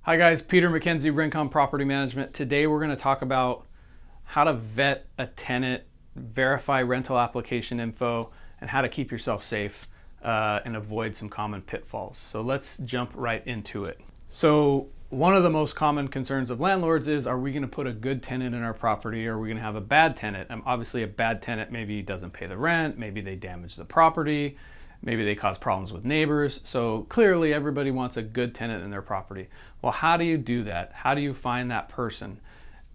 Hi guys, Peter McKenzie, Rincon Property Management. Today we're going to talk about how to vet a tenant, verify rental application info, and how to keep yourself safe and avoid some common pitfalls. So let's jump right into it. So one of the most common concerns of landlords is, are we going to put a good tenant in our property, or are we going to have a bad tenant? Obviously a bad tenant maybe doesn't pay the rent, maybe they damage the property, maybe they cause problems with neighbors. So clearly everybody wants a good tenant in their property. Well, how do you do that? How do you find that person?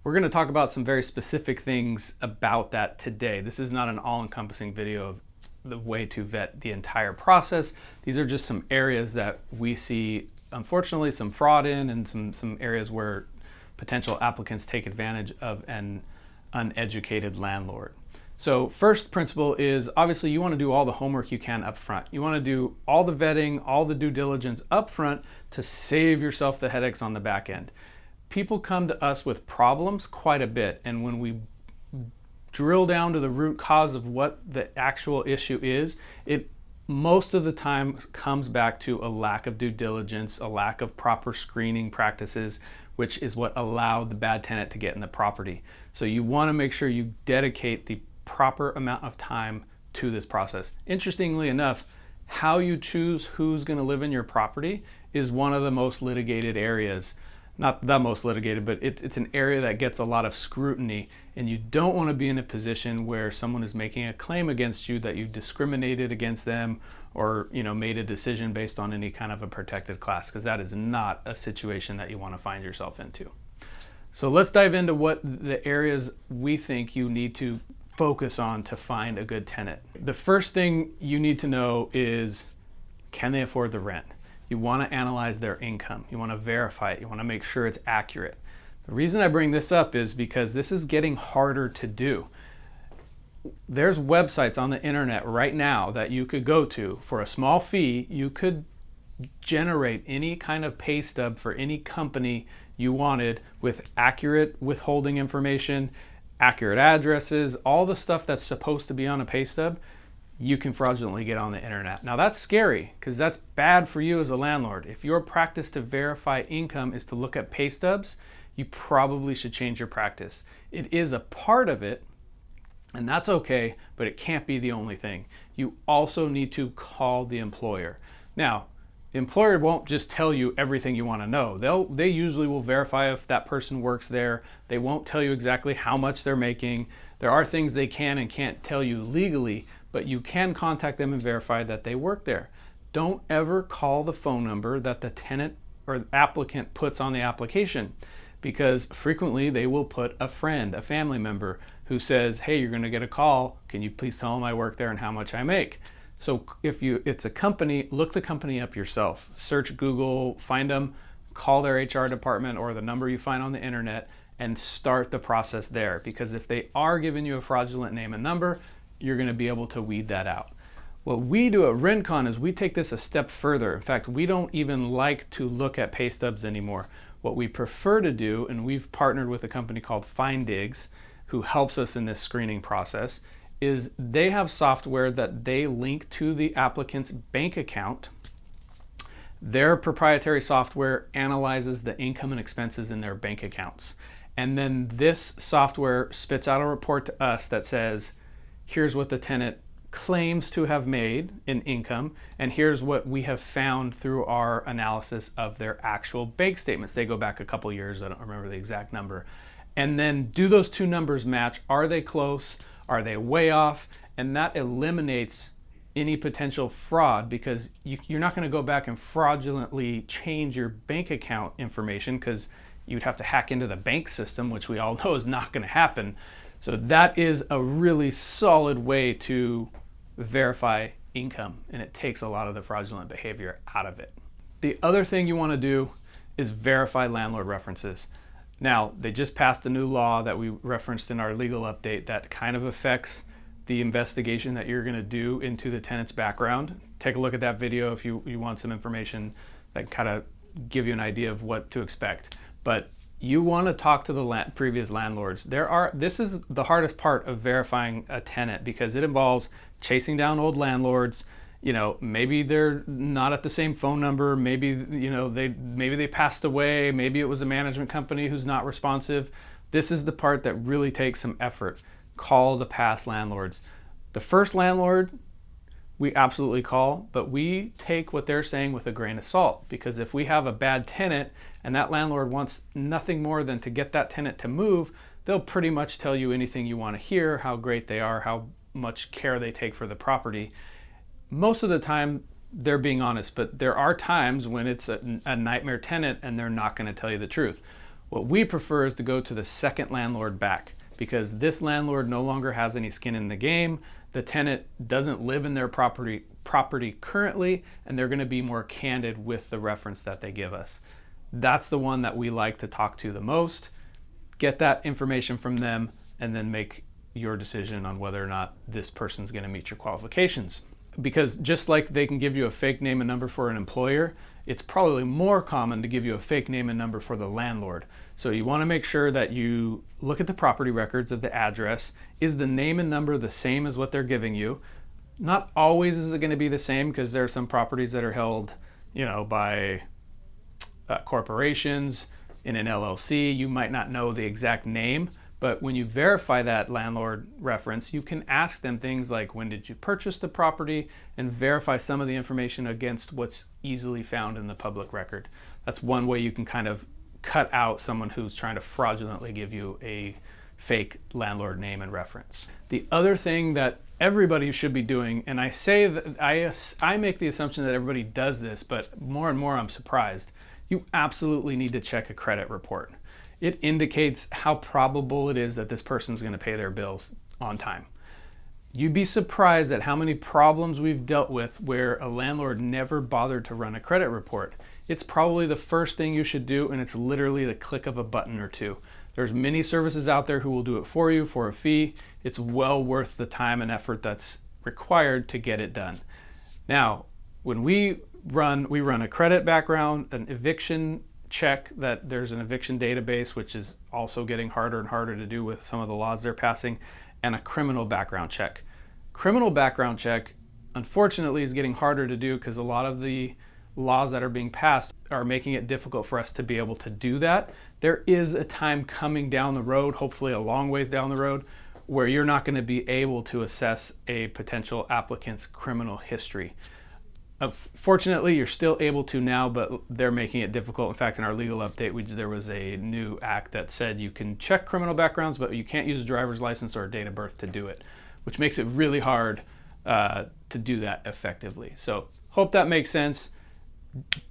We're going to talk about some very specific things about that today. This is not an all-encompassing video of the way to vet the entire process. These are just some areas that we see, unfortunately, some fraud in, and some areas where potential applicants take advantage of an uneducated landlord. So first principle is, obviously you want to do all the homework you can up front. You want to do all the vetting, all the due diligence up front to save yourself the headaches on the back end. People come to us with problems quite a bit, and when we drill down to the root cause of what the actual issue is, it most of the time comes back to a lack of due diligence, a lack of proper screening practices, which is what allowed the bad tenant to get in the property. So you want to make sure you dedicate the proper amount of time to this process. Interestingly enough, how you choose who's going to live in your property is one of the most litigated areas. Not the most litigated, but it's an area that gets a lot of scrutiny, and you don't want to be in a position where someone is making a claim against you that you discriminated against them, or made a decision based on any kind of a protected class, because that is not a situation that you want to find yourself into. So let's dive into what the areas we think you need to focus on to find a good tenant. The first thing you need to know is, can they afford the rent? You want to analyze their income. You want to verify it. You want to make sure it's accurate. The reason I bring this up is because this is getting harder to do. There's websites on the internet right now that you could go to for a small fee. You could generate any kind of pay stub for any company you wanted with accurate withholding information, accurate addresses, all the stuff that's supposed to be on a pay stub. You can fraudulently get on the internet. Now that's scary, because that's bad for you as a landlord. If your practice to verify income is to look at pay stubs, you probably should change your practice. It is a part of it, and that's okay, but it can't be the only thing. You also need to call the employer. Now, the employer won't just tell you everything you want to know. They usually will verify if that person works there. They won't tell you exactly how much they're making. There are things they can and can't tell you legally, but you can contact them and verify that they work there. Don't ever call the phone number that the tenant or applicant puts on the application, because frequently they will put a friend, a family member, who says, hey, you're going to get a call. Can you please tell them I work there and how much I make? So if it's a company, look the company up yourself. Search Google, find them, call their HR department or the number you find on the internet, and start the process there. Because if they are giving you a fraudulent name and number, you're going to be able to weed that out. What we do at Rincon is we take this a step further. In fact, we don't even like to look at pay stubs anymore. What we prefer to do, and we've partnered with a company called FindDigs, who helps us in this screening process, is they have software that they link to the applicant's bank account. Their proprietary software analyzes the income and expenses in their bank accounts. And then this software spits out a report to us that says, here's what the tenant claims to have made in income, and here's what we have found through our analysis of their actual bank statements. They go back a couple years, I don't remember the exact number. And then do those two numbers match? Are they close? Are they way off? And that eliminates any potential fraud, because you're not going to go back and fraudulently change your bank account information, because you'd have to hack into the bank system, which we all know is not going to happen. So that is a really solid way to verify income, and it takes a lot of the fraudulent behavior out of it. The other thing you want to do is verify landlord references. Now, they just passed a new law that we referenced in our legal update that kind of affects the investigation that you're going to do into the tenant's background. Take a look at that video if you want some information that kind of give you an idea of what to expect. But you want to talk to the previous landlords. This is the hardest part of verifying a tenant, because it involves chasing down old landlords, maybe they're not at the same phone number. Maybe, maybe they passed away. Maybe it was a management company who's not responsive. This is the part that really takes some effort. Call the past landlords. The first landlord, we absolutely call, but we take what they're saying with a grain of salt, because if we have a bad tenant and that landlord wants nothing more than to get that tenant to move, they'll pretty much tell you anything you want to hear, how great they are, how much care they take for the property. Most of the time they're being honest, but there are times when it's a nightmare tenant and they're not going to tell you the truth. What we prefer is to go to the second landlord back, because this landlord no longer has any skin in the game. The tenant doesn't live in their property currently, and they're going to be more candid with the reference that they give us. That's the one that we like to talk to the most. Get that information from them and then make your decision on whether or not this person's going to meet your qualifications. Because just like they can give you a fake name and number for an employer, it's probably more common to give you a fake name and number for the landlord. So you want to make sure that you look at the property records of the address. Is the name and number the same as what they're giving you? Not always is it going to be the same, because there are some properties that are held, by corporations in an LLC. You might not know the exact name, but when you verify that landlord reference, you can ask them things like, when did you purchase the property, and verify some of the information against what's easily found in the public record. That's one way you can kind of cut out someone who's trying to fraudulently give you a fake landlord name and reference. The other thing that everybody should be doing, and I say that I make the assumption that everybody does this, but more and more I'm surprised, you absolutely need to check a credit report. It indicates how probable it is that this person's going to pay their bills on time. You'd be surprised at how many problems we've dealt with where a landlord never bothered to run a credit report. It's probably the first thing you should do, and it's literally the click of a button or two. There's many services out there who will do it for you for a fee. It's well worth the time and effort that's required to get it done. Now, when we run a credit background, an eviction check, that there's an eviction database, which is also getting harder and harder to do with some of the laws they're passing, and a criminal background check. Criminal background check, unfortunately, is getting harder to do because a lot of the laws that are being passed are making it difficult for us to be able to do that. There is a time coming down the road, hopefully a long ways down the road, where you're not going to be able to assess a potential applicant's criminal history. Fortunately, you're still able to now, but they're making it difficult. In fact, in our legal update, there was a new act that said you can check criminal backgrounds, but you can't use a driver's license or a date of birth to do it, which makes it really hard to do that effectively. So hope that makes sense.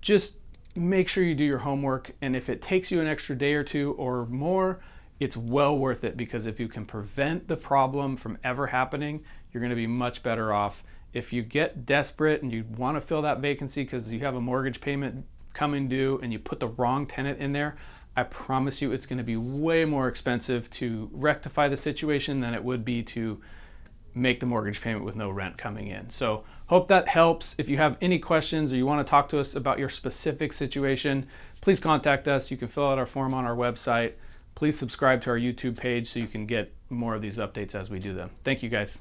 Just make sure you do your homework, and if it takes you an extra day or two or more, it's well worth it, because if you can prevent the problem from ever happening, you're going to be much better off. If you get desperate and you want to fill that vacancy because you have a mortgage payment coming due and you put the wrong tenant in there, I promise you it's going to be way more expensive to rectify the situation than it would be to make the mortgage payment with no rent coming in. So hope that helps. If you have any questions or you want to talk to us about your specific situation, please contact us. You can fill out our form on our website. Please subscribe to our YouTube page so you can get more of these updates as we do them. Thank you, guys.